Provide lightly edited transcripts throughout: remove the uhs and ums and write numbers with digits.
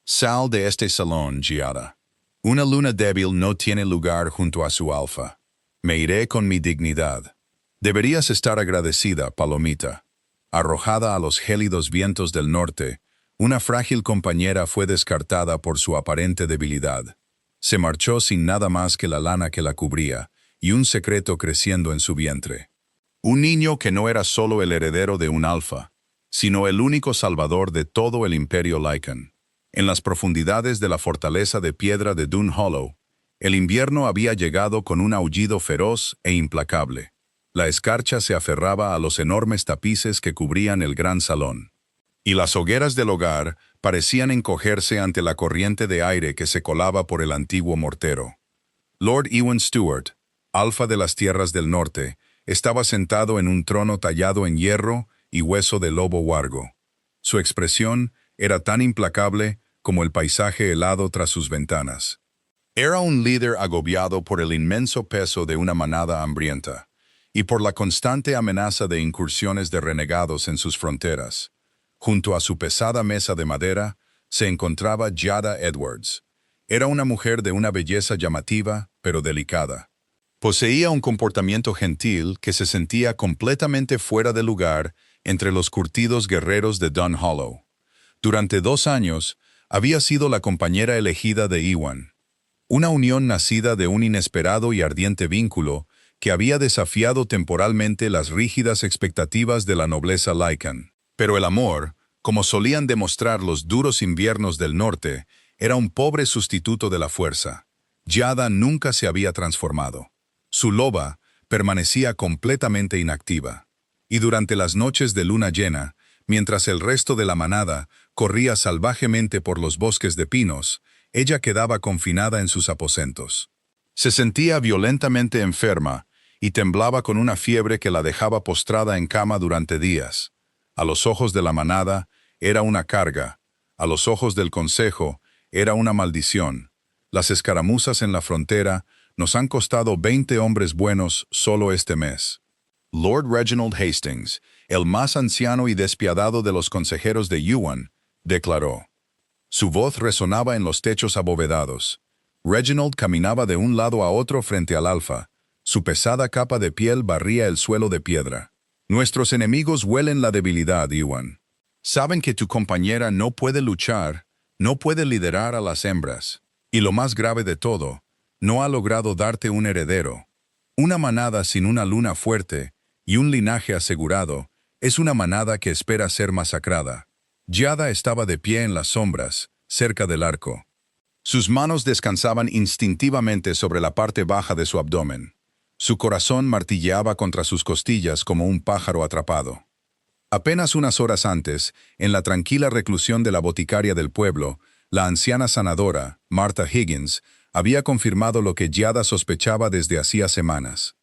Sal de este salón, Giada. Una luna débil no tiene lugar junto a su alfa. Me iré con mi dignidad. Deberías estar agradecida, Palomita. Arrojada a los gélidos vientos del norte, una frágil compañera fue descartada por su aparente debilidad. Se marchó sin nada más que la lana que la cubría, y un secreto creciendo en su vientre. Un niño que no era solo el heredero de un alfa, sino el único salvador de todo el imperio Lycan. En las profundidades de la fortaleza de piedra de Dune Hollow, el invierno había llegado con un aullido feroz e implacable. La escarcha se aferraba a los enormes tapices que cubrían el gran salón. Y las hogueras del hogar parecían encogerse ante la corriente de aire que se colaba por el antiguo mortero. Lord Ewan Stewart, alfa de las tierras del norte, estaba sentado en un trono tallado en hierro y hueso de lobo huargo. Su expresión era tan implacable como el paisaje helado tras sus ventanas. Era un líder agobiado por el inmenso peso de una manada hambrienta y por la constante amenaza de incursiones de renegados en sus fronteras. Junto a su pesada mesa de madera se encontraba Giada Edwards. Era una mujer de una belleza llamativa, pero delicada. Poseía un comportamiento gentil que se sentía completamente fuera de lugar entre los curtidos guerreros de Dun Hollow. Durante 2 años, había sido la compañera elegida de Ewan. Una unión nacida de un inesperado y ardiente vínculo que había desafiado temporalmente las rígidas expectativas de la nobleza Lycan. Pero el amor, como solían demostrar los duros inviernos del norte, era un pobre sustituto de la fuerza. Giada nunca se había transformado. Su loba permanecía completamente inactiva. Y durante las noches de luna llena, mientras el resto de la manada corría salvajemente por los bosques de pinos, ella quedaba confinada en sus aposentos. Se sentía violentamente enferma y temblaba con una fiebre que la dejaba postrada en cama durante días. A los ojos de la manada era una carga, a los ojos del consejo era una maldición. Las escaramuzas en la frontera nos han costado 20 hombres buenos solo este mes. Lord Reginald Hastings, el más anciano y despiadado de los consejeros de Ewan, declaró. Su voz resonaba en los techos abovedados. Reginald caminaba de un lado a otro frente al alfa. Su pesada capa de piel barría el suelo de piedra. Nuestros enemigos huelen la debilidad, Ewan. Saben que tu compañera no puede luchar, no puede liderar a las hembras. Y lo más grave de todo, no ha logrado darte un heredero. Una manada sin una luna fuerte y un linaje asegurado es una manada que espera ser masacrada. Giada estaba de pie en las sombras, cerca del arco. Sus manos descansaban instintivamente sobre la parte baja de su abdomen. Su corazón martilleaba contra sus costillas como un pájaro atrapado. Apenas unas horas antes, en la tranquila reclusión de la boticaria del pueblo, la anciana sanadora, Martha Higgins, había confirmado lo que Giada sospechaba desde hacía semanas.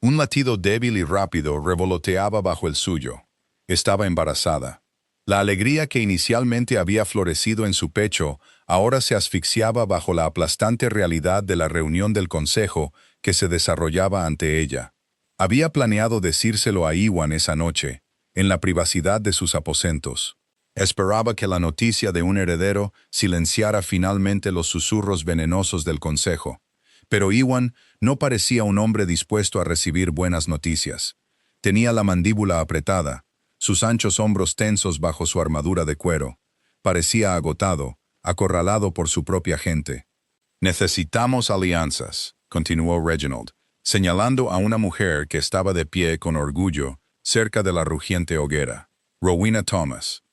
Un latido débil y rápido revoloteaba bajo el suyo. Estaba embarazada. La alegría que inicialmente había florecido en su pecho ahora se asfixiaba bajo la aplastante realidad de la reunión del consejo que se desarrollaba ante ella. Había planeado decírselo a Ewan esa noche, en la privacidad de sus aposentos. Esperaba que la noticia de un heredero silenciara finalmente los susurros venenosos del consejo. Pero Ewan no parecía un hombre dispuesto a recibir buenas noticias. Tenía la mandíbula apretada, sus anchos hombros tensos bajo su armadura de cuero. Parecía agotado, acorralado por su propia gente. «Necesitamos alianzas», continuó Reginald, señalando a una mujer que estaba de pie con orgullo cerca de la rugiente hoguera. Rowena Thomas.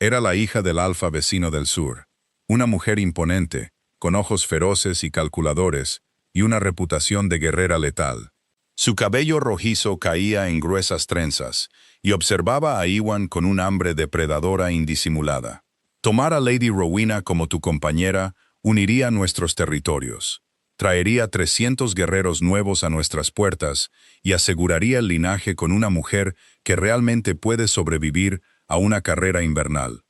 Era la hija del alfa vecino del sur. Una mujer imponente, con ojos feroces y calculadores, y una reputación de guerrera letal. Su cabello rojizo caía en gruesas trenzas, y observaba a Ewan con un hambre depredadora indisimulada. Tomar a Lady Rowena como tu compañera uniría nuestros territorios. Traería 300 guerreros nuevos a nuestras puertas y aseguraría el linaje con una mujer que realmente puede sobrevivir a una carrera invernal.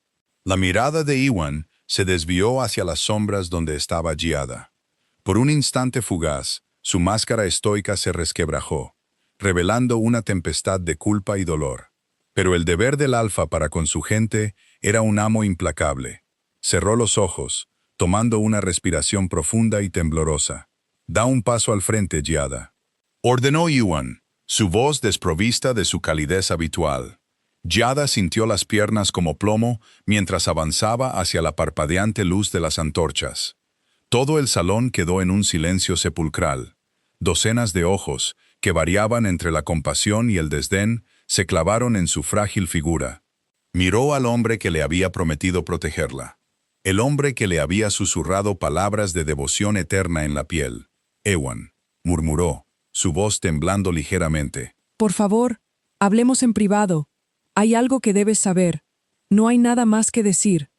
La mirada de Ewan se desvió hacia las sombras donde estaba Giada. Por un instante fugaz, su máscara estoica se resquebrajó, revelando una tempestad de culpa y dolor. Pero el deber del alfa para con su gente era un amo implacable. Cerró los ojos, tomando una respiración profunda y temblorosa. Da un paso al frente, Giada. Ordenó Yuan, su voz desprovista de su calidez habitual. Giada sintió las piernas como plomo mientras avanzaba hacia la parpadeante luz de las antorchas. Todo el salón quedó en un silencio sepulcral. Docenas de ojos, que variaban entre la compasión y el desdén, se clavaron en su frágil figura. Miró al hombre que le había prometido protegerla. El hombre que le había susurrado palabras de devoción eterna en la piel. Ewan, murmuró, su voz temblando ligeramente. Por favor, hablemos en privado. Hay algo que debes saber. No hay nada más que decir.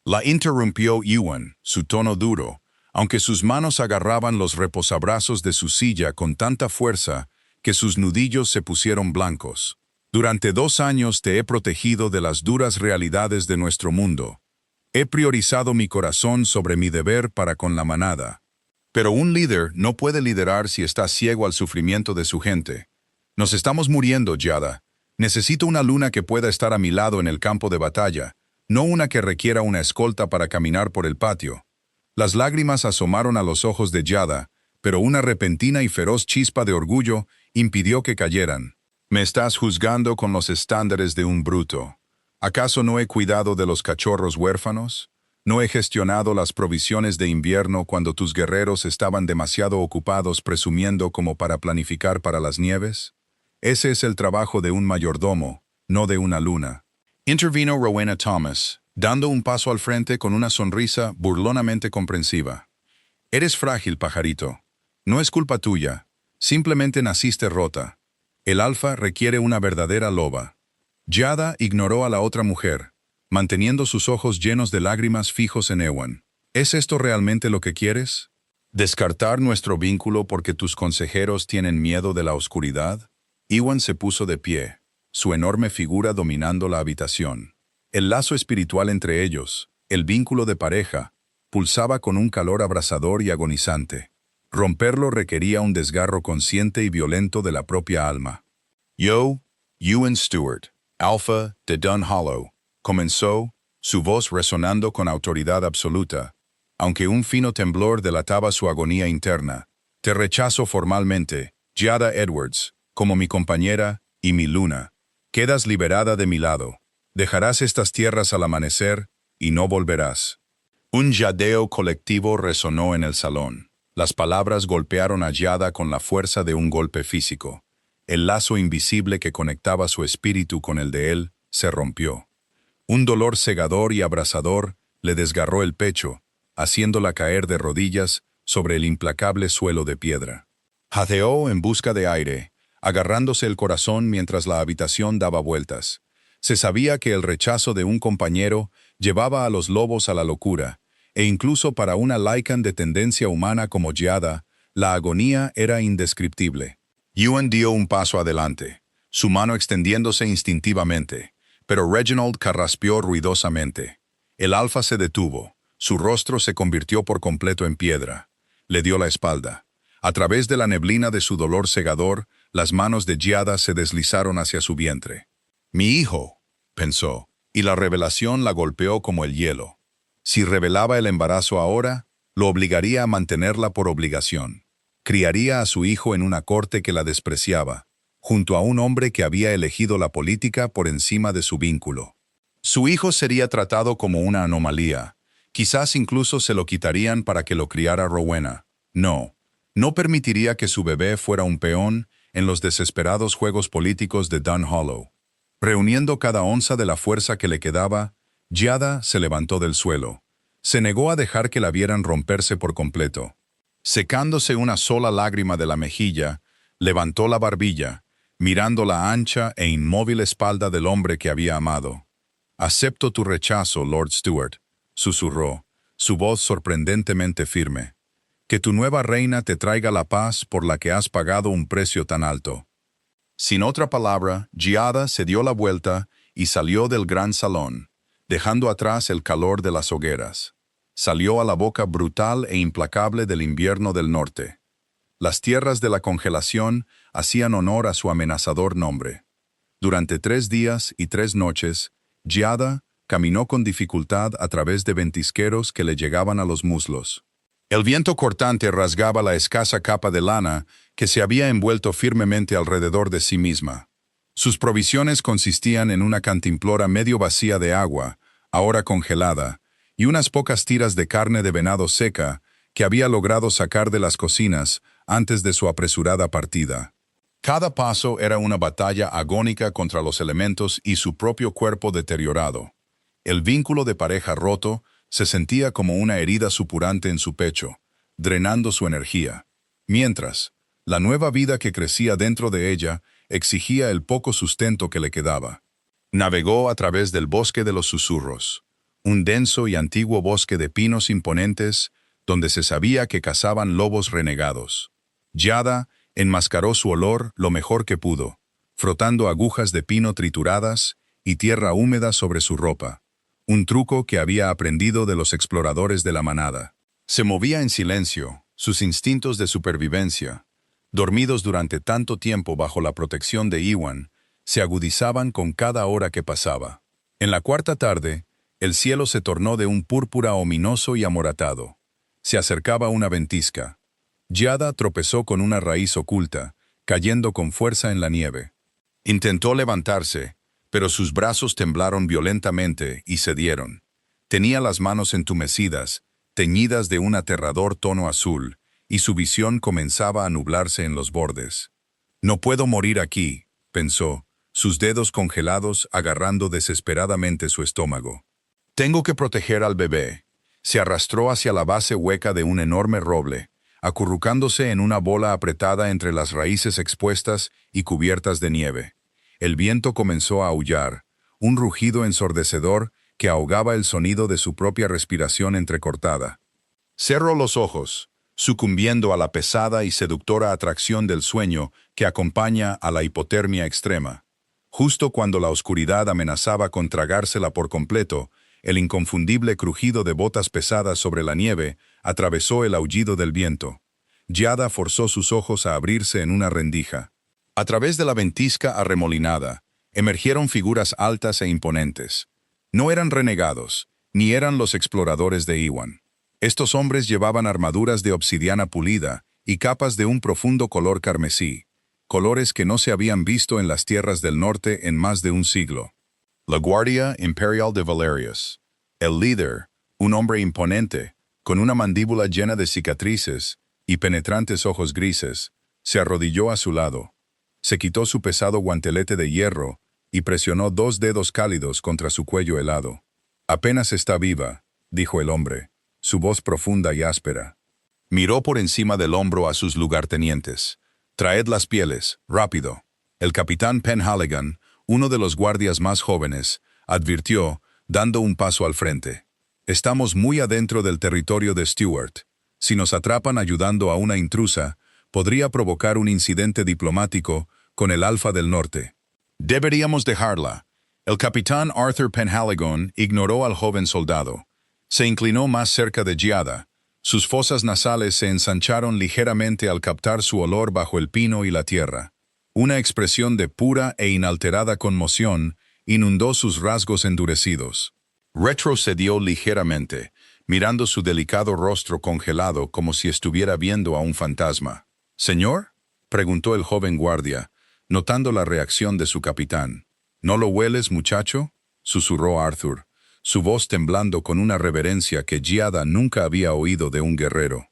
La interrumpió Yuan, su tono duro, aunque sus manos agarraban los reposabrazos de su silla con tanta fuerza que sus nudillos se pusieron blancos. Durante 2 años te he protegido de las duras realidades de nuestro mundo. He priorizado mi corazón sobre mi deber para con la manada. Pero un líder no puede liderar si está ciego al sufrimiento de su gente. Nos estamos muriendo, Giada. Necesito una luna que pueda estar a mi lado en el campo de batalla, no una que requiera una escolta para caminar por el patio. Las lágrimas asomaron a los ojos de Giada, pero una repentina y feroz chispa de orgullo impidió que cayeran. Me estás juzgando con los estándares de un bruto. ¿Acaso no he cuidado de los cachorros huérfanos? ¿No he gestionado las provisiones de invierno cuando tus guerreros estaban demasiado ocupados presumiendo como para planificar para las nieves? Ese es el trabajo de un mayordomo, no de una luna. Intervino Rowena Thomas, dando un paso al frente con una sonrisa burlonamente comprensiva. Eres frágil, pajarito. No es culpa tuya. Simplemente naciste rota. El alfa requiere una verdadera loba. Giada ignoró a la otra mujer, manteniendo sus ojos llenos de lágrimas fijos en Ewan. ¿Es esto realmente lo que quieres? ¿Descartar nuestro vínculo porque tus consejeros tienen miedo de la oscuridad? Ewan se puso de pie, su enorme figura dominando la habitación. El lazo espiritual entre ellos, el vínculo de pareja, pulsaba con un calor abrasador y agonizante. Romperlo requería un desgarro consciente y violento de la propia alma. Yo, Ewan Stewart, Alpha de Dun Hollow, comenzó, su voz resonando con autoridad absoluta, aunque un fino temblor delataba su agonía interna. Te rechazo formalmente, Giada Edwards, como mi compañera y mi luna. Quedas liberada de mi lado. Dejarás estas tierras al amanecer y no volverás. Un yadeo colectivo resonó en el salón. Las palabras golpearon a Giada con la fuerza de un golpe físico. El lazo invisible que conectaba su espíritu con el de él se rompió. Un dolor cegador y abrasador le desgarró el pecho, haciéndola caer de rodillas sobre el implacable suelo de piedra. Jadeó en busca de aire, agarrándose el corazón mientras la habitación daba vueltas. Se sabía que el rechazo de un compañero llevaba a los lobos a la locura, e incluso para una Lycan de tendencia humana como Giada, la agonía era indescriptible. Ewan dio un paso adelante, su mano extendiéndose instintivamente, pero Reginald carraspeó ruidosamente. El alfa se detuvo, su rostro se convirtió por completo en piedra. Le dio la espalda. A través de la neblina de su dolor cegador, las manos de Giada se deslizaron hacia su vientre. «Mi hijo», pensó, y la revelación la golpeó como el hielo. Si revelaba el embarazo ahora, lo obligaría a mantenerla por obligación. Criaría a su hijo en una corte que la despreciaba, junto a un hombre que había elegido la política por encima de su vínculo. Su hijo sería tratado como una anomalía. Quizás incluso se lo quitarían para que lo criara Rowena. No permitiría que su bebé fuera un peón en los desesperados juegos políticos de Dun Hollow. Reuniendo cada onza de la fuerza que le quedaba, Giada se levantó del suelo. Se negó a dejar que la vieran romperse por completo. Secándose una sola lágrima de la mejilla, levantó la barbilla, mirando la ancha e inmóvil espalda del hombre que había amado. «Acepto tu rechazo, Lord Stewart», susurró, su voz sorprendentemente firme. «Que tu nueva reina te traiga la paz por la que has pagado un precio tan alto». Sin otra palabra, Giada se dio la vuelta y salió del gran salón, dejando atrás el calor de las hogueras. Salió a la boca brutal e implacable del invierno del norte. Las tierras de la congelación hacían honor a su amenazador nombre. Durante 3 días y 3 noches, Giada, caminó con dificultad a través de ventisqueros que le llegaban a los muslos. El viento cortante rasgaba la escasa capa de lana que se había envuelto firmemente alrededor de sí misma. Sus provisiones consistían en una cantimplora medio vacía de agua, ahora congelada, y unas pocas tiras de carne de venado seca que había logrado sacar de las cocinas antes de su apresurada partida. Cada paso era una batalla agónica contra los elementos y su propio cuerpo deteriorado. El vínculo de pareja roto se sentía como una herida supurante en su pecho, drenando su energía, mientras la nueva vida que crecía dentro de ella exigía el poco sustento que le quedaba. Navegó a través del bosque de los susurros, un denso y antiguo bosque de pinos imponentes donde se sabía que cazaban lobos renegados. Giada enmascaró su olor lo mejor que pudo, frotando agujas de pino trituradas y tierra húmeda sobre su ropa, un truco que había aprendido de los exploradores de la manada. Se movía en silencio, sus instintos de supervivencia, dormidos durante tanto tiempo bajo la protección de Iwan, se agudizaban con cada hora que pasaba. En la cuarta tarde, el cielo se tornó de un púrpura ominoso y amoratado. Se acercaba una ventisca. Giada tropezó con una raíz oculta, cayendo con fuerza en la nieve. Intentó levantarse, pero sus brazos temblaron violentamente y cedieron. Tenía las manos entumecidas, teñidas de un aterrador tono azul, y su visión comenzaba a nublarse en los bordes. «No puedo morir aquí», pensó, sus dedos congelados agarrando desesperadamente su estómago. «Tengo que proteger al bebé». Se arrastró hacia la base hueca de un enorme roble, acurrucándose en una bola apretada entre las raíces expuestas y cubiertas de nieve. El viento comenzó a aullar, un rugido ensordecedor que ahogaba el sonido de su propia respiración entrecortada. Cerró los ojos, sucumbiendo a la pesada y seductora atracción del sueño que acompaña a la hipotermia extrema. Justo cuando la oscuridad amenazaba con tragársela por completo, el inconfundible crujido de botas pesadas sobre la nieve atravesó el aullido del viento. Giada forzó sus ojos a abrirse en una rendija. A través de la ventisca arremolinada, emergieron figuras altas e imponentes. No eran renegados, ni eran los exploradores de Iwan. Estos hombres llevaban armaduras de obsidiana pulida y capas de un profundo color carmesí, colores que no se habían visto en las tierras del norte en más de un siglo. La Guardia Imperial de Valerius. El líder, un hombre imponente, con una mandíbula llena de cicatrices y penetrantes ojos grises, se arrodilló a su lado. Se quitó su pesado guantelete de hierro y presionó 2 dedos cálidos contra su cuello helado. «Apenas está viva», dijo el hombre, su voz profunda y áspera. Miró por encima del hombro a sus lugartenientes. «Traed las pieles, rápido». El capitán Penhaligon, uno de los guardias más jóvenes, advirtió, dando un paso al frente. «Estamos muy adentro del territorio de Stuart. Si nos atrapan ayudando a una intrusa, podría provocar un incidente diplomático con el Alfa del Norte. Deberíamos dejarla». El capitán Arthur Penhaligon ignoró al joven soldado. Se inclinó más cerca de Giada. Sus fosas nasales se ensancharon ligeramente al captar su olor bajo el pino y la tierra. Una expresión de pura e inalterada conmoción inundó sus rasgos endurecidos. Retrocedió ligeramente, mirando su delicado rostro congelado como si estuviera viendo a un fantasma. «¿Señor?», preguntó el joven guardia, notando la reacción de su capitán. «¿No lo hueles, muchacho?», susurró Arthur, su voz temblando con una reverencia que Giada nunca había oído de un guerrero.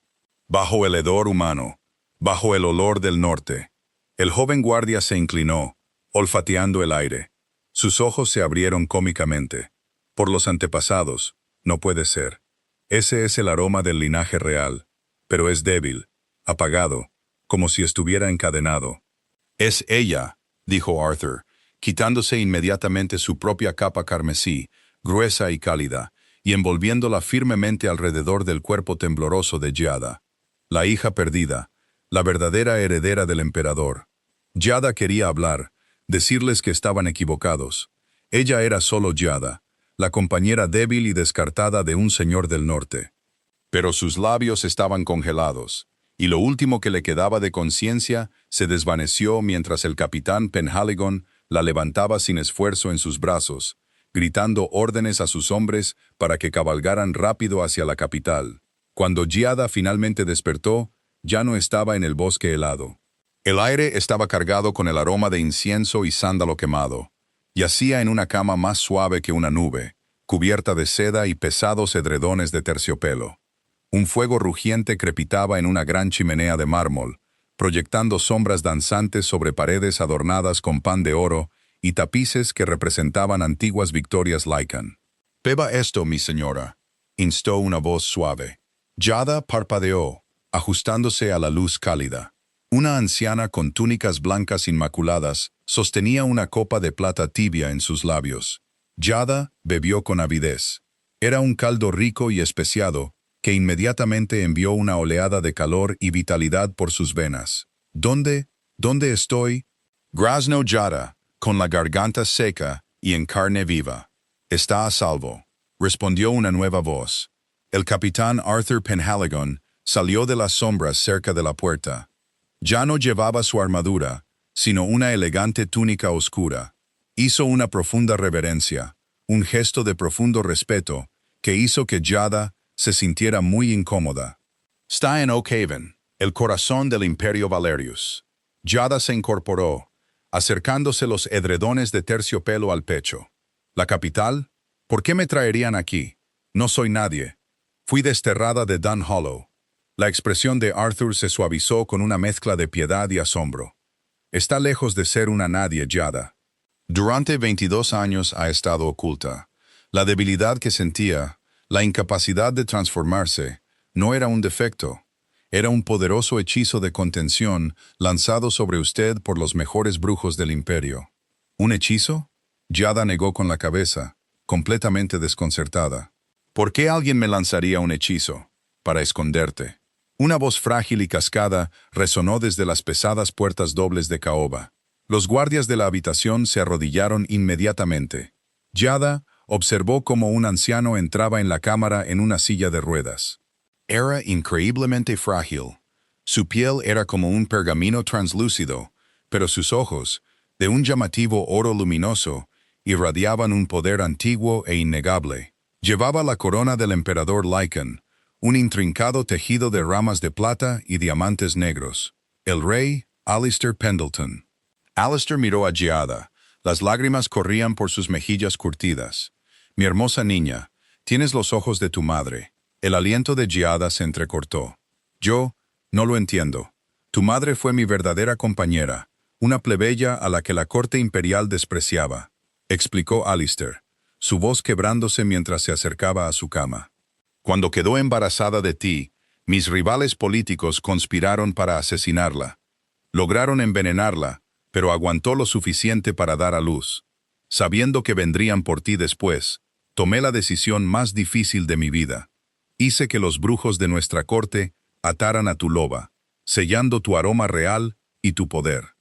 «Bajo el hedor humano, bajo el olor del norte». El joven guardia se inclinó, olfateando el aire. Sus ojos se abrieron cómicamente. «Por los antepasados, no puede ser. Ese es el aroma del linaje real, pero es débil, apagado, como si estuviera encadenado». «Es ella», dijo Arthur, quitándose inmediatamente su propia capa carmesí, gruesa y cálida, y envolviéndola firmemente alrededor del cuerpo tembloroso de Giada. «La hija perdida, la verdadera heredera del emperador». Giada quería hablar, decirles que estaban equivocados. Ella era solo Giada, la compañera débil y descartada de un señor del norte. Pero sus labios estaban congelados, y lo último que le quedaba de conciencia se desvaneció mientras el capitán Penhaligon la levantaba sin esfuerzo en sus brazos, gritando órdenes a sus hombres para que cabalgaran rápido hacia la capital. Cuando Giada finalmente despertó, ya no estaba en el bosque helado. El aire estaba cargado con el aroma de incienso y sándalo quemado. Yacía en una cama más suave que una nube, cubierta de seda y pesados edredones de terciopelo. Un fuego rugiente crepitaba en una gran chimenea de mármol, proyectando sombras danzantes sobre paredes adornadas con pan de oro y tapices que representaban antiguas victorias Lycan. «Beba esto, mi señora», instó una voz suave. Giada parpadeó, ajustándose a la luz cálida. Una anciana con túnicas blancas inmaculadas sostenía una copa de plata tibia en sus labios. Giada bebió con avidez. Era un caldo rico y especiado que inmediatamente envió una oleada de calor y vitalidad por sus venas. ¿Dónde estoy? Grazno Giada, con la garganta seca y en carne viva. Está a salvo, respondió una nueva voz. El capitán Arthur Penhaligon salió de las sombras cerca de la puerta. Ya no llevaba su armadura, sino una elegante túnica oscura. Hizo una profunda reverencia, un gesto de profundo respeto, que hizo que Giada se sintiera muy incómoda. Está en Oak Haven, el corazón del Imperio Valerius. Giada se incorporó, acercándose los edredones de terciopelo al pecho. ¿La capital? ¿Por qué me traerían aquí? No soy nadie. Fui desterrada de Dun Hollow. La expresión de Arthur se suavizó con una mezcla de piedad y asombro. Está lejos de ser una nadie, Giada. Durante 22 años ha estado oculta. La debilidad que sentía, la incapacidad de transformarse, no era un defecto. Era un poderoso hechizo de contención lanzado sobre usted por los mejores brujos del imperio. ¿Un hechizo? Giada negó con la cabeza, completamente desconcertada. ¿Por qué alguien me lanzaría un hechizo? Para esconderte. Una voz frágil y cascada resonó desde las pesadas puertas dobles de caoba. Los guardias de la habitación se arrodillaron inmediatamente. Giada observó cómo un anciano entraba en la cámara en una silla de ruedas. Era increíblemente frágil. Su piel era como un pergamino translúcido, pero sus ojos, de un llamativo oro luminoso, irradiaban un poder antiguo e innegable. Llevaba la corona del emperador Lycan, un intrincado tejido de ramas de plata y diamantes negros. El rey, Alistair Pendleton. Alistair miró a Giada. Las lágrimas corrían por sus mejillas curtidas. Mi hermosa niña, tienes los ojos de tu madre. El aliento de Giada se entrecortó. Yo no lo entiendo. Tu madre fue mi verdadera compañera, una plebeya a la que la corte imperial despreciaba, explicó Alistair, su voz quebrándose mientras se acercaba a su cama. Cuando quedó embarazada de ti, mis rivales políticos conspiraron para asesinarla. Lograron envenenarla, pero aguantó lo suficiente para dar a luz. Sabiendo que vendrían por ti después, tomé la decisión más difícil de mi vida. Hice que los brujos de nuestra corte ataran a tu loba, sellando tu aroma real y tu poder.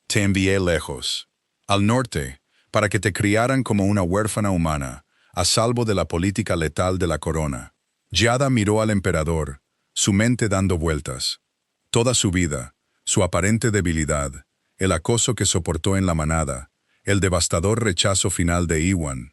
Te envié lejos, al norte, para que te criaran como una huérfana humana, a salvo de la política letal de la corona. Giada miró al emperador, su mente dando vueltas. Toda su vida, su aparente debilidad, el acoso que soportó en la manada, el devastador rechazo final de Iwan.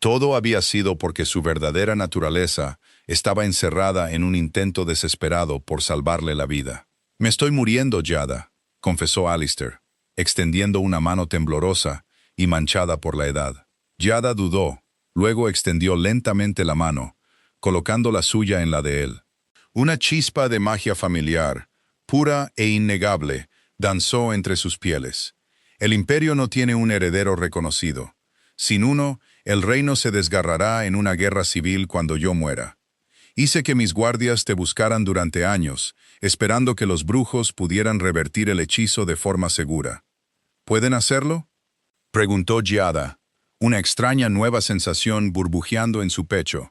Todo había sido porque su verdadera naturaleza estaba encerrada en un intento desesperado por salvarle la vida. «Me estoy muriendo, Giada», confesó Alistair, extendiendo una mano temblorosa y manchada por la edad. Giada dudó, luego extendió lentamente la mano, colocando la suya en la de él. Una chispa de magia familiar, pura e innegable, danzó entre sus pieles. El imperio no tiene un heredero reconocido. Sin uno, el reino se desgarrará en una guerra civil cuando yo muera. Hice que mis guardias te buscaran durante años, esperando que los brujos pudieran revertir el hechizo de forma segura. ¿Pueden hacerlo?, preguntó Giada, una extraña nueva sensación burbujeando en su pecho.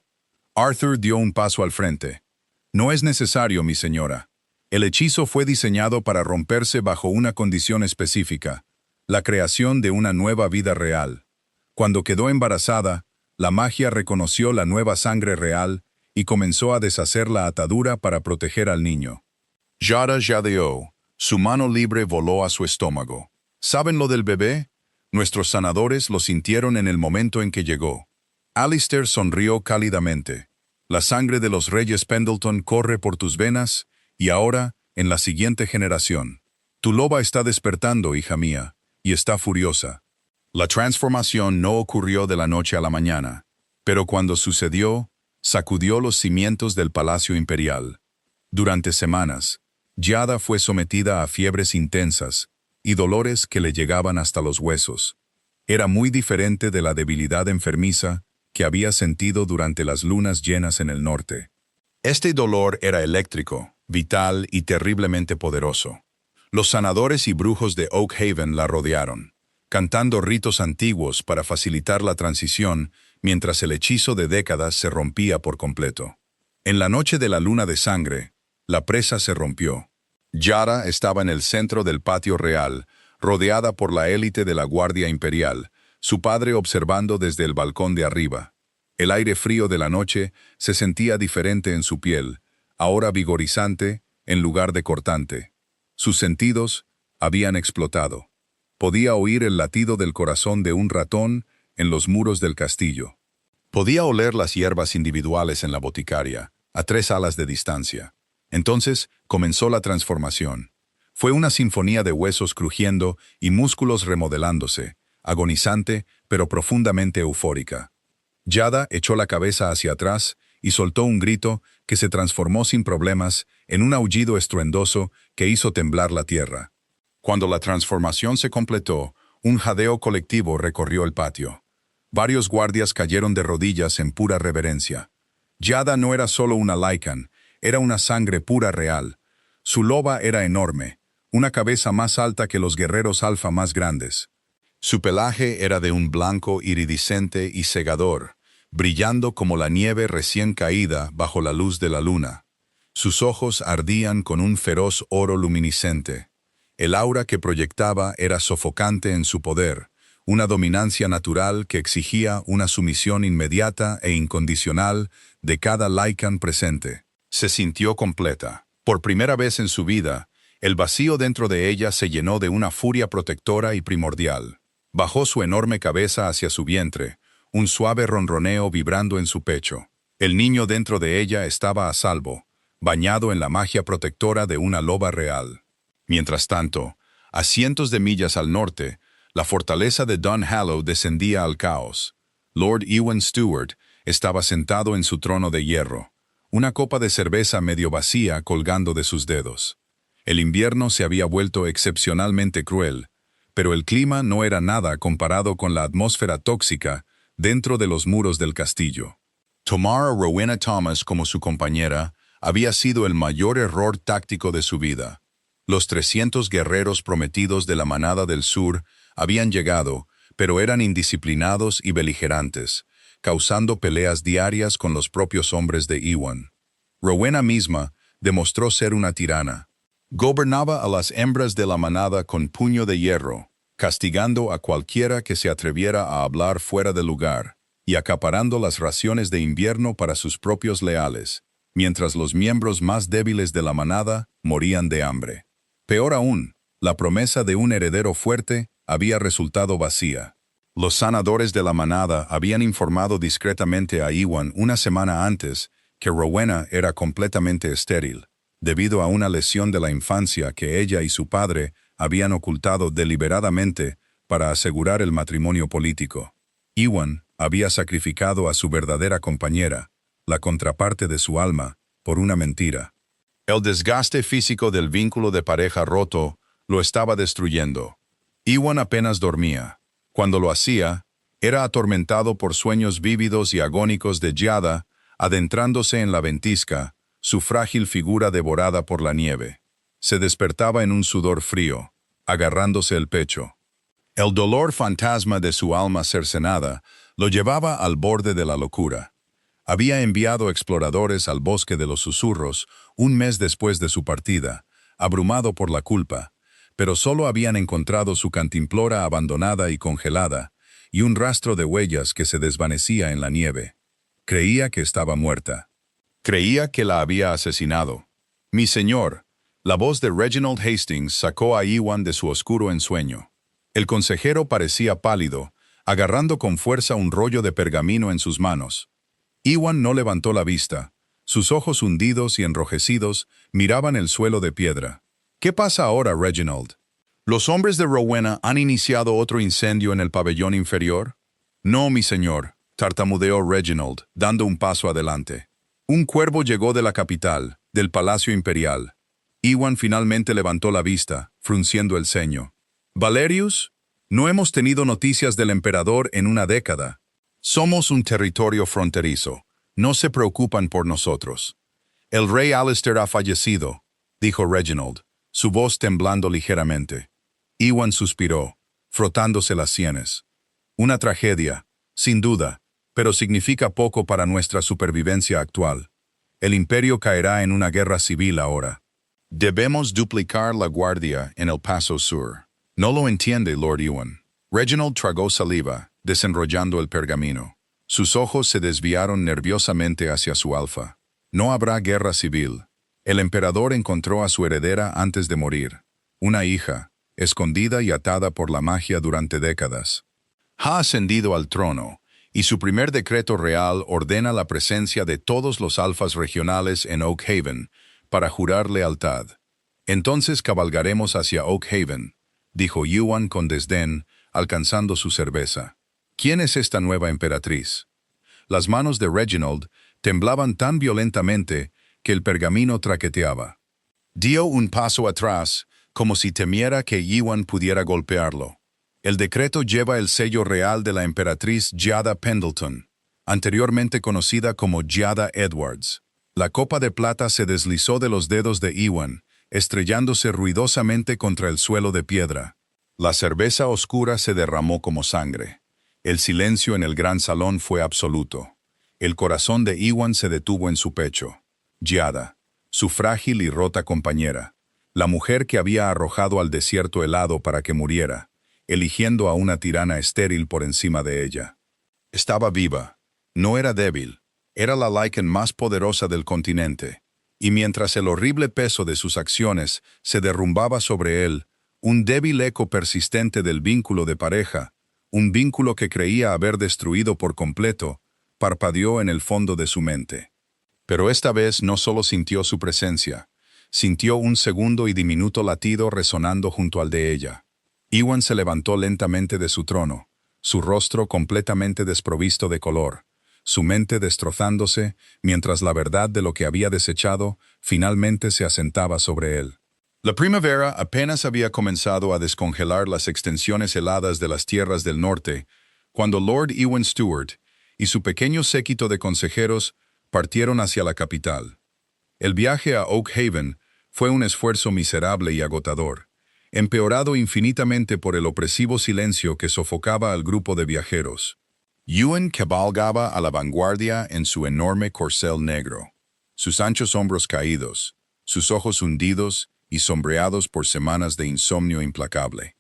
Arthur dio un paso al frente. «No es necesario, mi señora. El hechizo fue diseñado para romperse bajo una condición específica, la creación de una nueva vida real. Cuando quedó embarazada, la magia reconoció la nueva sangre real y comenzó a deshacer la atadura para proteger al niño». Giada jadeó. Su mano libre voló a su estómago. «¿Saben lo del bebé? Nuestros sanadores lo sintieron en el momento en que llegó. Alistair sonrió cálidamente. La sangre de los reyes Pendleton corre por tus venas, y ahora, en la siguiente generación. Tu loba está despertando, hija mía, y está furiosa. La transformación no ocurrió de la noche a la mañana, pero cuando sucedió, sacudió los cimientos del palacio imperial. Durante semanas, Giada fue sometida a fiebres intensas y dolores que le llegaban hasta los huesos. Era muy diferente de la debilidad enfermiza que había sentido durante las lunas llenas en el norte. Este dolor era eléctrico, vital y terriblemente poderoso. Los sanadores y brujos de Oak Haven la rodearon, cantando ritos antiguos para facilitar la transición mientras el hechizo de décadas se rompía por completo. En la noche de la luna de sangre, la presa se rompió. Giada estaba en el centro del patio real, rodeada por la élite de la Guardia Imperial, su padre observando desde el balcón de arriba. El aire frío de la noche se sentía diferente en su piel, ahora vigorizante en lugar de cortante. Sus sentidos habían explotado. Podía oír el latido del corazón de un ratón en los muros del castillo. Podía oler las hierbas individuales en la boticaria, a 3 alas de distancia. Entonces comenzó la transformación. Fue una sinfonía de huesos crujiendo y músculos remodelándose, agonizante pero profundamente eufórica. Giada echó la cabeza hacia atrás y soltó un grito que se transformó sin problemas en un aullido estruendoso que hizo temblar la tierra. Cuando la transformación se completó, un jadeo colectivo recorrió el patio. Varios guardias cayeron de rodillas en pura reverencia. Giada no era solo una Lycan, era una sangre pura real. Su loba era enorme, una cabeza más alta que los guerreros alfa más grandes. Su pelaje era de un blanco iridiscente y cegador, brillando como la nieve recién caída bajo la luz de la luna. Sus ojos ardían con un feroz oro luminiscente. El aura que proyectaba era sofocante en su poder, una dominancia natural que exigía una sumisión inmediata e incondicional de cada Lycan presente. Se sintió completa. Por primera vez en su vida, el vacío dentro de ella se llenó de una furia protectora y primordial. Bajó su enorme cabeza hacia su vientre, un suave ronroneo vibrando en su pecho. El niño dentro de ella estaba a salvo, bañado en la magia protectora de una loba real. Mientras tanto, a cientos de millas al norte, la fortaleza de Dunhallow descendía al caos. Lord Ewan Stewart estaba sentado en su trono de hierro, una copa de cerveza medio vacía colgando de sus dedos. El invierno se había vuelto excepcionalmente cruel, pero el clima no era nada comparado con la atmósfera tóxica dentro de los muros del castillo. Tomar a Rowena Thomas como su compañera había sido el mayor error táctico de su vida. Los 300 guerreros prometidos de la manada del sur habían llegado, pero eran indisciplinados y beligerantes, causando peleas diarias con los propios hombres de Ewan. Rowena misma demostró ser una tirana. Gobernaba a las hembras de la manada con puño de hierro, castigando a cualquiera que se atreviera a hablar fuera de lugar, y acaparando las raciones de invierno para sus propios leales, mientras los miembros más débiles de la manada morían de hambre. Peor aún, la promesa de un heredero fuerte había resultado vacía. Los sanadores de la manada habían informado discretamente a Ewan una semana antes que Rowena era completamente estéril, debido a una lesión de la infancia que ella y su padre habían ocultado deliberadamente para asegurar el matrimonio político. Ewan había sacrificado a su verdadera compañera, la contraparte de su alma, por una mentira. El desgaste físico del vínculo de pareja roto lo estaba destruyendo. Ewan apenas dormía. Cuando lo hacía, era atormentado por sueños vívidos y agónicos de Giada, adentrándose en la ventisca, su frágil figura devorada por la nieve. Se despertaba en un sudor frío, agarrándose el pecho. El dolor fantasma de su alma cercenada lo llevaba al borde de la locura. Había enviado exploradores al bosque de los susurros un mes después de su partida, abrumado por la culpa, pero solo habían encontrado su cantimplora abandonada y congelada, y un rastro de huellas que se desvanecía en la nieve. Creía que estaba muerta. Creía que la había asesinado. «Mi señor», la voz de Reginald Hastings sacó a Ewan de su oscuro ensueño. El consejero parecía pálido, agarrando con fuerza un rollo de pergamino en sus manos. Iwan no levantó la vista. Sus ojos hundidos y enrojecidos miraban el suelo de piedra. ¿Qué pasa ahora, Reginald? ¿Los hombres de Rowena han iniciado otro incendio en el pabellón inferior? No, mi señor, tartamudeó Reginald, dando un paso adelante. Un cuervo llegó de la capital, del Palacio Imperial. Iwan finalmente levantó la vista, frunciendo el ceño. ¿Valerius? No hemos tenido noticias del emperador en una década. Somos un territorio fronterizo. No se preocupan por nosotros. El rey Alistair ha fallecido, dijo Reginald, su voz temblando ligeramente. Iwan suspiró, frotándose las sienes. Una tragedia, sin duda, pero significa poco para nuestra supervivencia actual. El imperio caerá en una guerra civil ahora. Debemos duplicar la guardia en el Paso Sur. No lo entiende, Lord Iwan. Reginald tragó saliva, desenrollando el pergamino. Sus ojos se desviaron nerviosamente hacia su alfa. No habrá guerra civil. El emperador encontró a su heredera antes de morir. Una hija, escondida y atada por la magia durante décadas. Ha ascendido al trono, y su primer decreto real ordena la presencia de todos los alfas regionales en Oak Haven, para jurar lealtad. Entonces cabalgaremos hacia Oak Haven, dijo Iwan con desdén, alcanzando su cerveza. ¿Quién es esta nueva emperatriz? Las manos de Reginald temblaban tan violentamente que el pergamino traqueteaba. Dio un paso atrás, como si temiera que Iwan pudiera golpearlo. El decreto lleva el sello real de la emperatriz Giada Pendleton, anteriormente conocida como Giada Edwards. La copa de plata se deslizó de los dedos de Iwan, estrellándose ruidosamente contra el suelo de piedra. La cerveza oscura se derramó como sangre. El silencio en el gran salón fue absoluto. El corazón de Iwan se detuvo en su pecho. Giada, su frágil y rota compañera, la mujer que había arrojado al desierto helado para que muriera, eligiendo a una tirana estéril por encima de ella. Estaba viva. No era débil. Era la Lycan más poderosa del continente. Y mientras el horrible peso de sus acciones se derrumbaba sobre él, un débil eco persistente del vínculo de pareja, un vínculo que creía haber destruido por completo, parpadeó en el fondo de su mente. Pero esta vez no solo sintió su presencia, sintió un segundo y diminuto latido resonando junto al de ella. Iwan se levantó lentamente de su trono, su rostro completamente desprovisto de color, su mente destrozándose, mientras la verdad de lo que había desechado finalmente se asentaba sobre él. La primavera apenas había comenzado a descongelar las extensiones heladas de las tierras del norte, cuando Lord Iwan Stewart y su pequeño séquito de consejeros partieron hacia la capital. El viaje a Oak Haven fue un esfuerzo miserable y agotador, empeorado infinitamente por el opresivo silencio que sofocaba al grupo de viajeros. Iwan cabalgaba a la vanguardia en su enorme corcel negro, sus anchos hombros caídos, sus ojos hundidos y sombreados por semanas de insomnio implacable.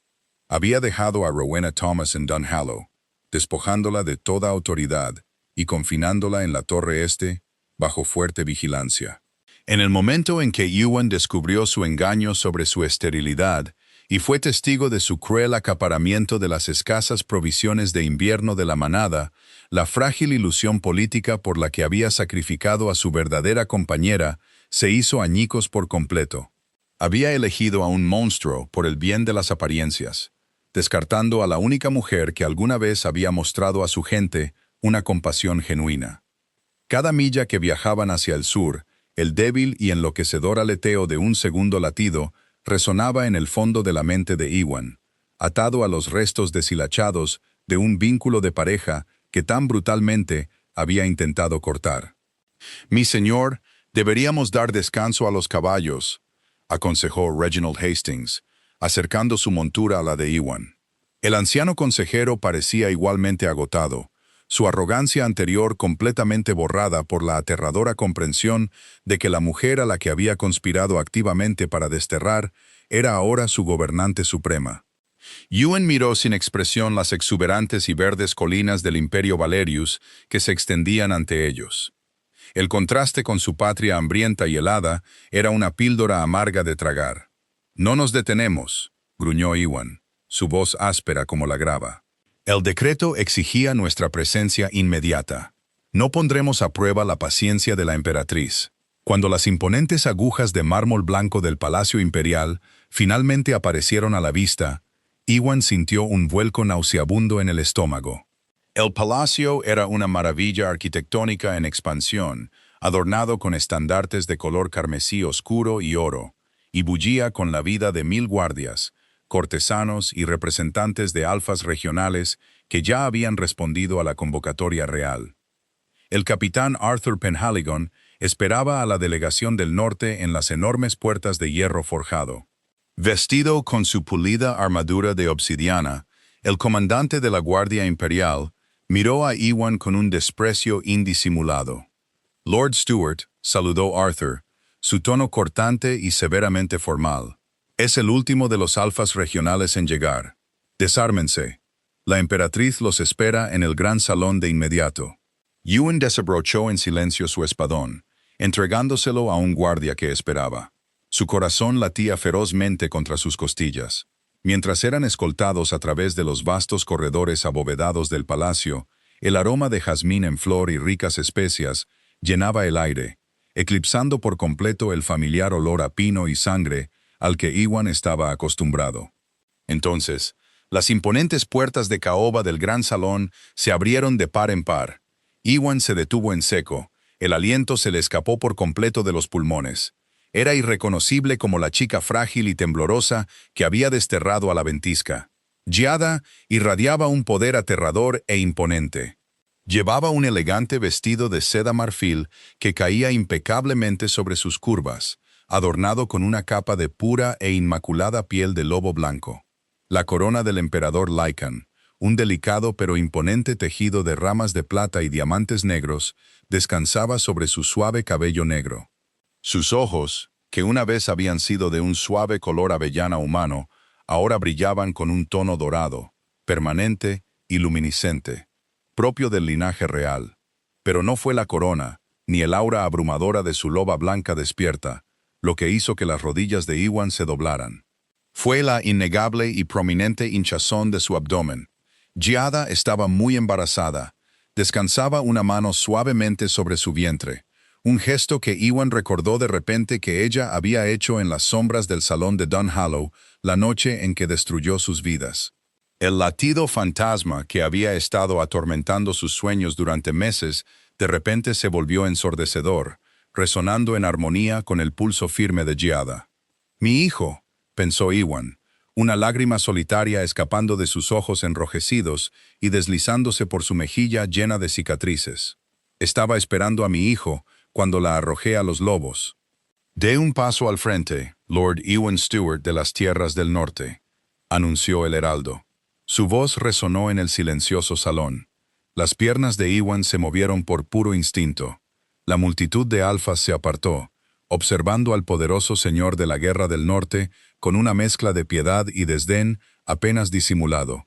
Había dejado a Rowena Thomas en Dunhallow, despojándola de toda autoridad y confinándola en la torre este, bajo fuerte vigilancia. En el momento en que Iwan descubrió su engaño sobre su esterilidad y fue testigo de su cruel acaparamiento de las escasas provisiones de invierno de la manada, la frágil ilusión política por la que había sacrificado a su verdadera compañera se hizo añicos por completo. Había elegido a un monstruo por el bien de las apariencias, descartando a la única mujer que alguna vez había mostrado a su gente una compasión genuina. Cada milla que viajaban hacia el sur, el débil y enloquecedor aleteo de un segundo latido resonaba en el fondo de la mente de Iwan, atado a los restos deshilachados de un vínculo de pareja que tan brutalmente había intentado cortar. «Mi señor, deberíamos dar descanso a los caballos», aconsejó Reginald Hastings, acercando su montura a la de Iwan. El anciano consejero parecía igualmente agotado, su arrogancia anterior completamente borrada por la aterradora comprensión de que la mujer a la que había conspirado activamente para desterrar era ahora su gobernante suprema. Iwan miró sin expresión las exuberantes y verdes colinas del Imperio Valerius que se extendían ante ellos. El contraste con su patria hambrienta y helada era una píldora amarga de tragar. «No nos detenemos», gruñó Iwan. su voz áspera como la grava. El decreto exigía nuestra presencia inmediata. No pondremos a prueba la paciencia de la emperatriz. Cuando las imponentes agujas de mármol blanco del Palacio Imperial finalmente aparecieron a la vista, Iwan sintió un vuelco nauseabundo en el estómago. El palacio era una maravilla arquitectónica en expansión, adornado con estandartes de color carmesí oscuro y oro, y bullía con la vida de 1000 guardias, cortesanos y representantes de alfas regionales que ya habían respondido a la convocatoria real. El capitán Arthur Penhaligon esperaba a la delegación del norte en las enormes puertas de hierro forjado. Vestido con su pulida armadura de obsidiana, el comandante de la Guardia Imperial miró a Iwan con un desprecio indisimulado. Lord Stuart, saludó Arthur, su tono cortante y severamente formal. Es el último de los alfas regionales en llegar. Desármense. La emperatriz los espera en el gran salón de inmediato. Iwan desabrochó en silencio su espadón, entregándoselo a un guardia que esperaba. Su corazón latía ferozmente contra sus costillas. Mientras eran escoltados a través de los vastos corredores abovedados del palacio, el aroma de jazmín en flor y ricas especias llenaba el aire, eclipsando por completo el familiar olor a pino y sangre al que Iwan estaba acostumbrado. Entonces, las imponentes puertas de caoba del gran salón se abrieron de par en par. Iwan se detuvo en seco, el aliento se le escapó por completo de los pulmones. Era irreconocible como la chica frágil y temblorosa que había desterrado a la ventisca. Giada irradiaba un poder aterrador e imponente. Llevaba un elegante vestido de seda marfil que caía impecablemente sobre sus curvas, adornado con una capa de pura e inmaculada piel de lobo blanco. La corona del emperador Lycan, un delicado pero imponente tejido de ramas de plata y diamantes negros, descansaba sobre su suave cabello negro. Sus ojos, que una vez habían sido de un suave color avellana humano, ahora brillaban con un tono dorado, permanente y luminiscente, propio del linaje real. Pero no fue la corona, ni el aura abrumadora de su loba blanca despierta, lo que hizo que las rodillas de Iwan se doblaran. Fue la innegable y prominente hinchazón de su abdomen. Giada estaba muy embarazada. Descansaba una mano suavemente sobre su vientre, un gesto que Iwan recordó de repente que ella había hecho en las sombras del salón de Dunhallow la noche en que destruyó sus vidas. El latido fantasma que había estado atormentando sus sueños durante meses de repente se volvió ensordecedor, resonando en armonía con el pulso firme de Giada. «Mi hijo», pensó Iwan, una lágrima solitaria escapando de sus ojos enrojecidos y deslizándose por su mejilla llena de cicatrices. Estaba esperando a mi hijo cuando la arrojé a los lobos. «Dé un paso al frente, Lord Iwan Stuart de las Tierras del Norte», anunció el heraldo. Su voz resonó en el silencioso salón. Las piernas de Iwan se movieron por puro instinto. La multitud de alfas se apartó, observando al poderoso señor de la Guerra del Norte con una mezcla de piedad y desdén apenas disimulado.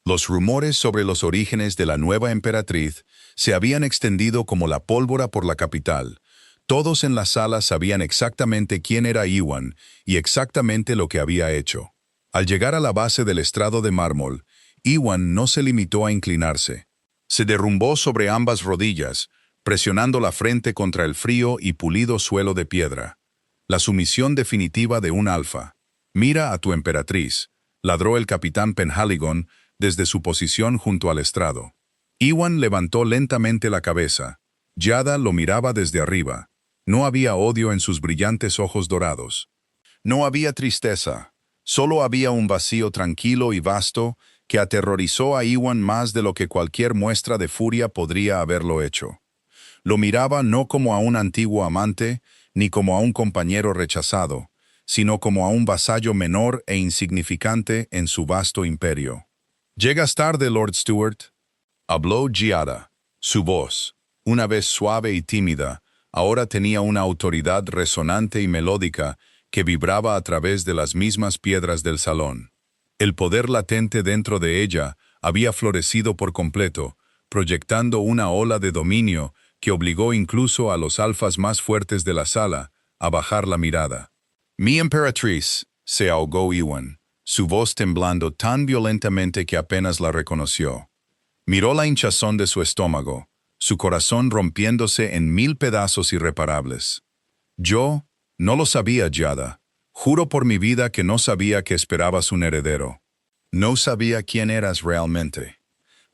Los rumores sobre los orígenes de la nueva emperatriz se habían extendido como la pólvora por la capital. Todos en la sala sabían exactamente quién era Iwan y exactamente lo que había hecho. Al llegar a la base del estrado de mármol, Iwan no se limitó a inclinarse. Se derrumbó sobre ambas rodillas, presionando la frente contra el frío y pulido suelo de piedra. La sumisión definitiva de un alfa. «Mira a tu emperatriz», ladró el capitán Penhaligon desde su posición junto al estrado. Iwan levantó lentamente la cabeza. Giada lo miraba desde arriba. No había odio en sus brillantes ojos dorados. No había tristeza. Solo había un vacío tranquilo y vasto que aterrorizó a Iwan más de lo que cualquier muestra de furia podría haberlo hecho. Lo miraba no como a un antiguo amante, ni como a un compañero rechazado, sino como a un vasallo menor e insignificante en su vasto imperio. «Llegas tarde, Lord Stuart», habló Giada. Su voz, una vez suave y tímida, ahora tenía una autoridad resonante y melódica que vibraba a través de las mismas piedras del salón. El poder latente dentro de ella había florecido por completo, proyectando una ola de dominio que obligó incluso a los alfas más fuertes de la sala a bajar la mirada. «Mi emperatriz», se ahogó Iwan, su voz temblando tan violentamente que apenas la reconoció. Miró la hinchazón de su estómago, su corazón rompiéndose en 1000 pedazos irreparables. Yo no lo sabía, Giada. Juro por mi vida que no sabía que esperabas un heredero. No sabía quién eras realmente.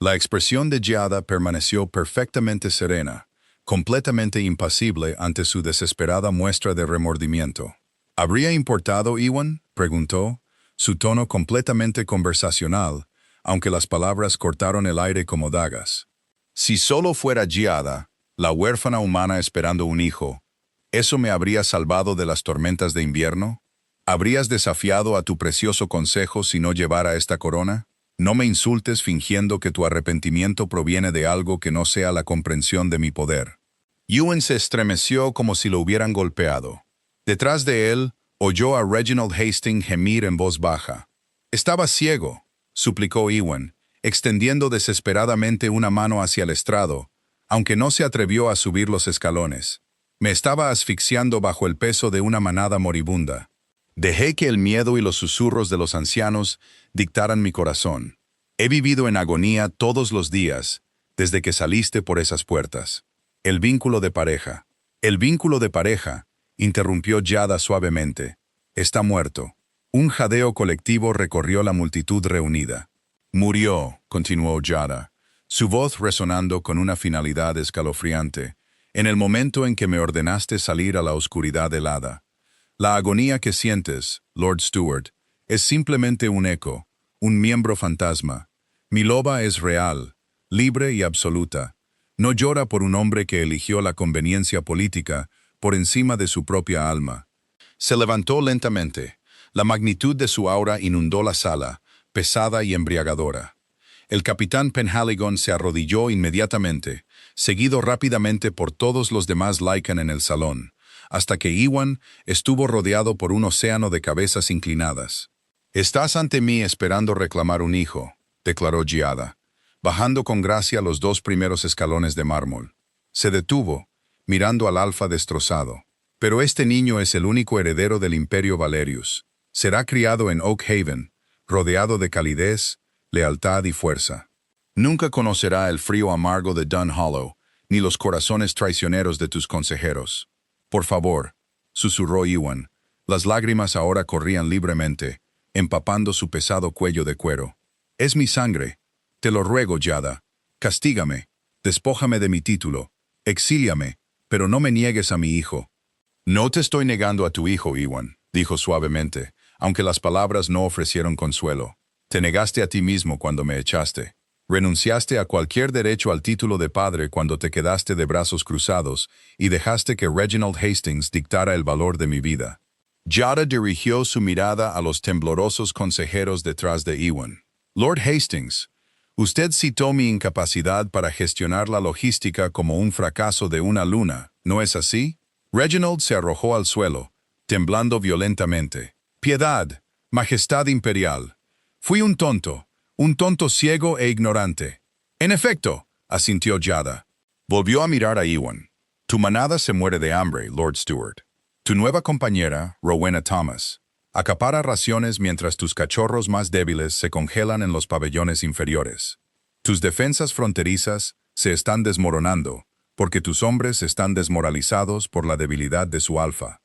La expresión de Giada permaneció perfectamente serena, completamente impasible ante su desesperada muestra de remordimiento. ¿Habría importado, Iwan?, preguntó, su tono completamente conversacional, aunque las palabras cortaron el aire como dagas. Si solo fuera Giada, la huérfana humana esperando un hijo, ¿eso me habría salvado de las tormentas de invierno? ¿Habrías desafiado a tu precioso consejo si no llevara esta corona? No me insultes fingiendo que tu arrepentimiento proviene de algo que no sea la comprensión de mi poder. Ewan se estremeció como si lo hubieran golpeado. Detrás de él, oyó a Reginald Hastings gemir en voz baja. «Estaba ciego», suplicó Ewan, extendiendo desesperadamente una mano hacia el estrado, aunque no se atrevió a subir los escalones. Me estaba asfixiando bajo el peso de una manada moribunda. Dejé que el miedo y los susurros de los ancianos dictaran mi corazón. He vivido en agonía todos los días, desde que saliste por esas puertas. El vínculo de pareja, interrumpió Giada suavemente. Está muerto. Un jadeo colectivo recorrió la multitud reunida. Murió, continuó Giada, su voz resonando con una finalidad escalofriante, en el momento en que me ordenaste salir a la oscuridad helada. La agonía que sientes, Lord Stewart, es simplemente un eco, un miembro fantasma. Mi loba es real, libre y absoluta. No llora por un hombre que eligió la conveniencia política por encima de su propia alma. Se levantó lentamente. La magnitud de su aura inundó la sala, pesada y embriagadora. El capitán Penhaligon se arrodilló inmediatamente, seguido rápidamente por todos los demás Lycan en el salón, hasta que Iwan estuvo rodeado por un océano de cabezas inclinadas. «Estás ante mí esperando reclamar un hijo», declaró Giada, bajando con gracia los 2 primeros escalones de mármol. Se detuvo, mirando al alfa destrozado. «Pero este niño es el único heredero del Imperio Valerius. Será criado en Oak Haven, rodeado de calidez, lealtad y fuerza. Nunca conocerá el frío amargo de Dun Hollow, ni los corazones traicioneros de tus consejeros. Por favor», susurró Iwan. Las lágrimas ahora corrían libremente, empapando su pesado cuello de cuero. «Es mi sangre. Te lo ruego, Giada. Castígame. Despójame de mi título. Exíliame, pero no me niegues a mi hijo». «No te estoy negando a tu hijo, Iwan», dijo suavemente, aunque las palabras no ofrecieron consuelo. «Te negaste a ti mismo cuando me echaste. Renunciaste a cualquier derecho al título de padre cuando te quedaste de brazos cruzados y dejaste que Reginald Hastings dictara el valor de mi vida». Giada dirigió su mirada a los temblorosos consejeros detrás de Iwan. «Lord Hastings, usted citó mi incapacidad para gestionar la logística como un fracaso de una luna, ¿no es así?» Reginald se arrojó al suelo, temblando violentamente. «Piedad, Majestad Imperial. Fui un tonto ciego e ignorante». «En efecto», asintió Giada. Volvió a mirar a Iwan. «Tu manada se muere de hambre, Lord Stewart. Tu nueva compañera, Rowena Thomas, acapara raciones mientras tus cachorros más débiles se congelan en los pabellones inferiores. Tus defensas fronterizas se están desmoronando, porque tus hombres están desmoralizados por la debilidad de su alfa».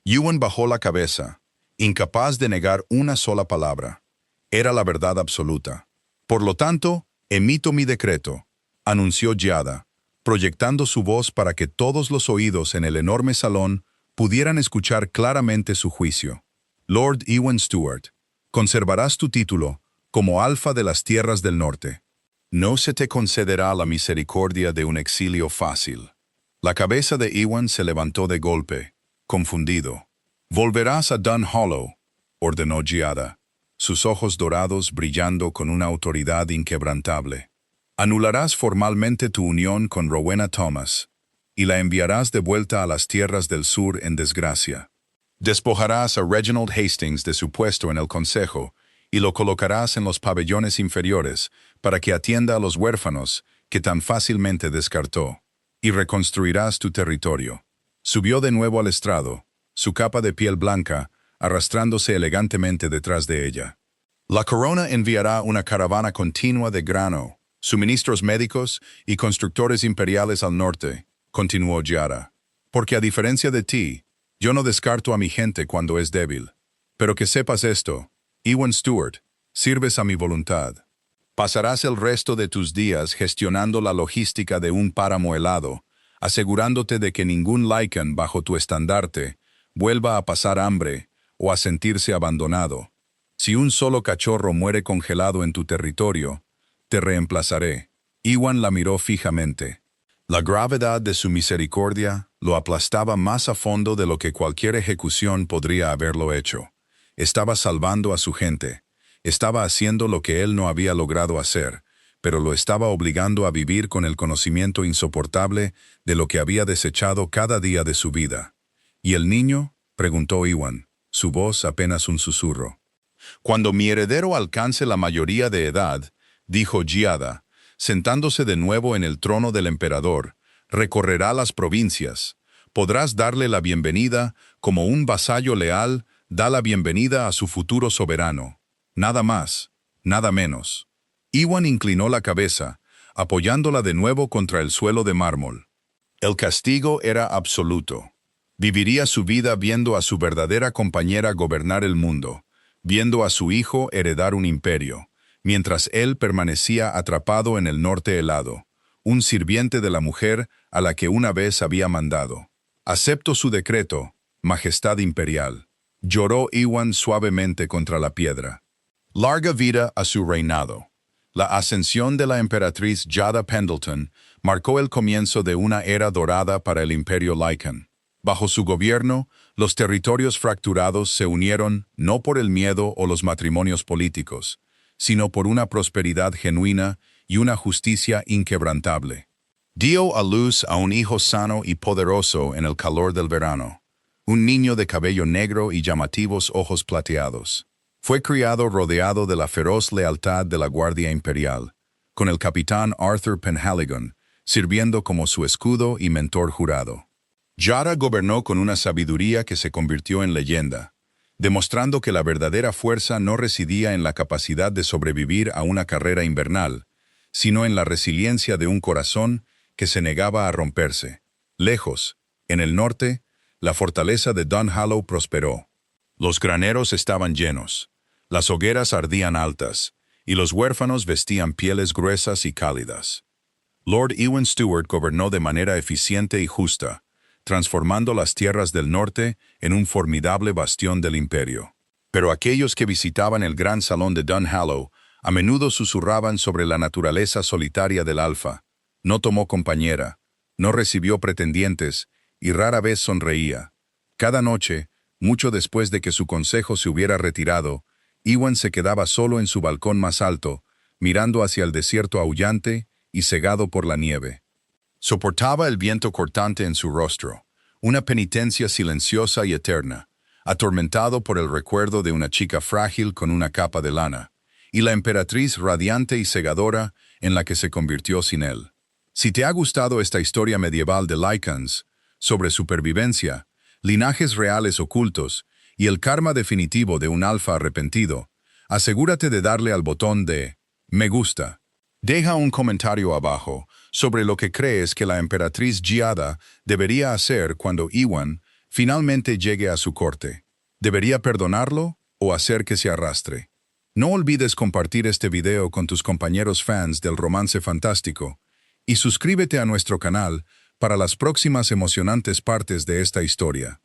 Iwan bajó la cabeza, incapaz de negar una sola palabra. Era la verdad absoluta. «Por lo tanto, emito mi decreto», anunció Giada, proyectando su voz para que todos los oídos en el enorme salón pudieran escuchar claramente su juicio. «Lord Iwan Stewart, conservarás tu título como alfa de las tierras del norte. No se te concederá la misericordia de un exilio fácil». La cabeza de Iwan se levantó de golpe, confundido. «Volverás a Dun Hollow», ordenó Giada, sus ojos dorados brillando con una autoridad inquebrantable. «Anularás formalmente tu unión con Rowena Thomas y la enviarás de vuelta a las tierras del sur en desgracia. Despojarás a Reginald Hastings de su puesto en el consejo y lo colocarás en los pabellones inferiores para que atienda a los huérfanos que tan fácilmente descartó, y reconstruirás tu territorio». Subió de nuevo al estrado, su capa de piel blanca arrastrándose elegantemente detrás de ella. La corona enviará una caravana continua de grano, suministros médicos y constructores imperiales al norte, continuó Giada. Porque a diferencia de ti, yo no descarto a mi gente cuando es débil. Pero que sepas esto, Ewan Stewart, sirves a mi voluntad. Pasarás el resto de tus días gestionando la logística de un páramo helado, asegurándote de que ningún Lycan bajo tu estandarte vuelva a pasar hambre o a sentirse abandonado. Si un solo cachorro muere congelado en tu territorio, te reemplazaré. Ewan la miró fijamente. La gravedad de su misericordia lo aplastaba más a fondo de lo que cualquier ejecución podría haberlo hecho. Estaba salvando a su gente. Estaba haciendo lo que él no había logrado hacer, pero lo estaba obligando a vivir con el conocimiento insoportable de lo que había desechado cada día de su vida. ¿Y el niño?, preguntó Ewan, su voz apenas un susurro. Cuando mi heredero alcance la mayoría de edad, dijo Giada, sentándose de nuevo en el trono del emperador, recorrerá las provincias. Podrás darle la bienvenida como un vasallo leal da la bienvenida a su futuro soberano. Nada más, nada menos. Ewan inclinó la cabeza, apoyándola de nuevo contra el suelo de mármol. El castigo era absoluto. Viviría su vida viendo a su verdadera compañera gobernar el mundo, viendo a su hijo heredar un imperio, mientras él permanecía atrapado en el norte helado, un sirviente de la mujer a la que una vez había mandado. Acepto su decreto, Majestad Imperial. Lloró Ewan suavemente contra la piedra. Larga vida a su reinado. La ascensión de la emperatriz Giada Pendleton marcó el comienzo de una era dorada para el Imperio Lycan. Bajo su gobierno, los territorios fracturados se unieron no por el miedo o los matrimonios políticos, sino por una prosperidad genuina y una justicia inquebrantable. Dio a luz a un hijo sano y poderoso en el calor del verano, un niño de cabello negro y llamativos ojos plateados. Fue criado rodeado de la feroz lealtad de la Guardia Imperial, con el capitán Arthur Penhaligon sirviendo como su escudo y mentor jurado. Giada gobernó con una sabiduría que se convirtió en leyenda, demostrando que la verdadera fuerza no residía en la capacidad de sobrevivir a una carrera invernal, sino en la resiliencia de un corazón que se negaba a romperse. Lejos, en el norte, la fortaleza de Dunhallow prosperó. Los graneros estaban llenos, las hogueras ardían altas, y los huérfanos vestían pieles gruesas y cálidas. Lord Ewan Stewart gobernó de manera eficiente y justa, transformando las tierras del norte en un formidable bastión del imperio. Pero aquellos que visitaban el gran salón de Dunhallow a menudo susurraban sobre la naturaleza solitaria del Alfa. No tomó compañera, no recibió pretendientes y rara vez sonreía. Cada noche, mucho después de que su consejo se hubiera retirado, Ewan se quedaba solo en su balcón más alto, mirando hacia el desierto aullante y cegado por la nieve. Soportaba el viento cortante en su rostro, una penitencia silenciosa y eterna, atormentado por el recuerdo de una chica frágil con una capa de lana, y la emperatriz radiante y cegadora en la que se convirtió sin él. Si te ha gustado esta historia medieval de Lycans, sobre supervivencia, linajes reales ocultos y el karma definitivo de un alfa arrepentido, asegúrate de darle al botón de me gusta. Deja un comentario abajo sobre lo que crees que la emperatriz Giada debería hacer cuando Ewan finalmente llegue a su corte. ¿Debería perdonarlo o hacer que se arrastre? No olvides compartir este video con tus compañeros fans del romance fantástico y suscríbete a nuestro canal para las próximas emocionantes partes de esta historia.